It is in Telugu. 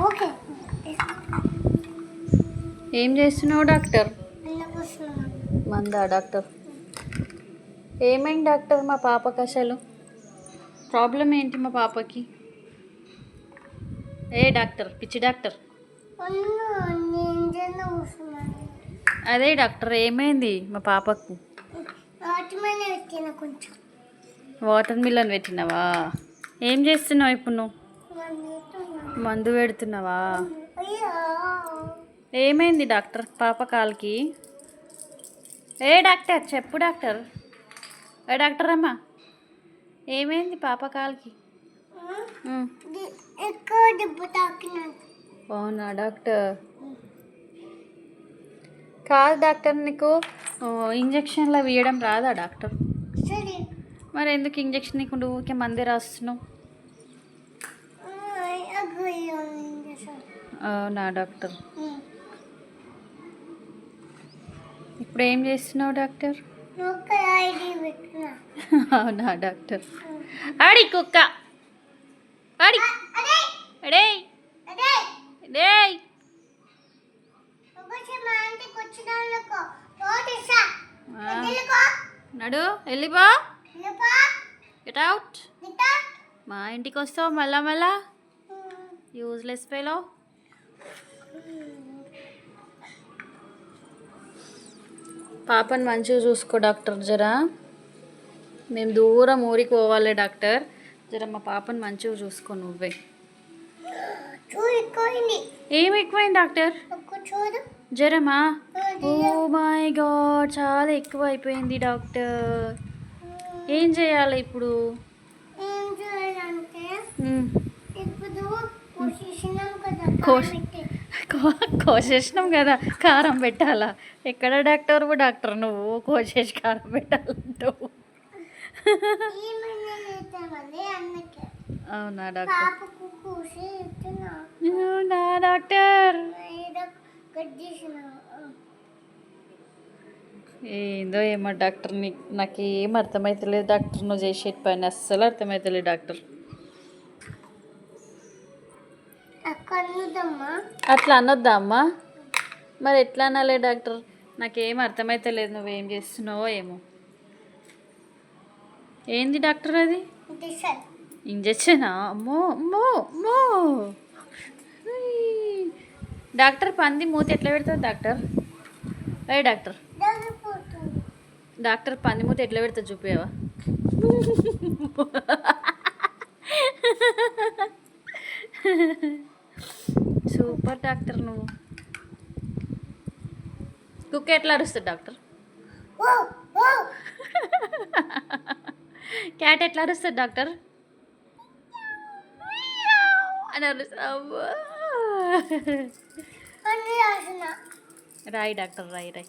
ఓకే. ఏం చేస్తున్నావు డాక్టర్? మందా డాక్టర్? ఏమైంది డాక్టర్ మా పాపకి అసలు? ప్రాబ్లం ఏంటి మా పాపకి? ఏ డాక్టర్, పిచ్చి డాక్టర్? అదే డాక్టర్, ఏమైంది మా పాపకు? వాటర్ మిలన్ పెట్టినావా? ఏం చేస్తున్నావు ఇప్పుడు నువ్వు? మందు పెడుతున్నావా? ఏమైంది డాక్టర్ పాప కాలికి? ఏ డాక్టర్ చెప్పు డాక్టర్. ఏ డాక్టర్ అమ్మా, ఏమైంది పాప కాలికి? అవునా డాక్టర్? కాదు డాక్టర్, నీకు ఇంజక్షన్లు వేయడం రాదా డాక్టర్? మరి ఎందుకు ఇంజక్షన్ నీకు ఊరికే మందే రాస్తున్నావు? అవునా డాక్టర్? ఇప్పుడు ఏం చేస్తున్నావు డాక్టర్? అవునా డాక్టర్? ఆడి కుక్క ఆడి అడే అడే నడు వెళ్ళిపో. Get out. మా ఇంటికి వస్తావు మళ్ళా మళ్ళా? Useless fellow. పాపని మంచిగా చూసుకో డాక్టర్. జరా మేము దూరం ఊరికి పోవాలి డాక్టర్. జర మా పాపని మంచిగా చూసుకో నువ్వే. ఏమి ఎక్కువైంది డాక్టర్? జ్వరమా? ఓ మై గాడ్, చాలా ఎక్కువ అయిపోయింది డాక్టర్. ఏం చేయాలి ఇప్పుడు? కోసేసినాం కదా, కారం పెట్టాలా? ఎక్కడ డాక్టర్ డాక్టర్ నువ్వు కోసేసి కారం పెట్టాలంటావు? అవునా డాక్టర్? అవునా డాక్టర్? ఏందో ఏమో డాక్టర్, నాకు ఏం అర్థమవుతలేదు డాక్టర్. నువ్వు చేసేటి పని అస్సలు అర్థమవుతలేదు డాక్టర్. అట్లా అనొద్దా అమ్మా? మరి ఎట్లా అనాలే డాక్టర్? నాకేం అర్థమవుతలేదు, నువ్వేం చేస్తున్నావో ఏమో. ఏంది డాక్టర్ అది? ఇంజక్షనా? అమ్మో అమ్మో అమ్మో. డాక్టర్, పంది మూతి ఎట్లా పెడుతుంది డాక్టర్? ఏ డాక్టర్, డాక్టర్ పంది మూతి ఎట్లా పెడుతుంది చూపేవా? సూపర్ డాక్టర్ నువ్వు. కుక్క ఎట్లా అరుస్తుంది డాక్టర్? క్యాట్ ఎట్లా అరుస్తుంది డాక్టర్? అని అరుస్తుంది. రాయి డాక్టర్, రాయి రాయి.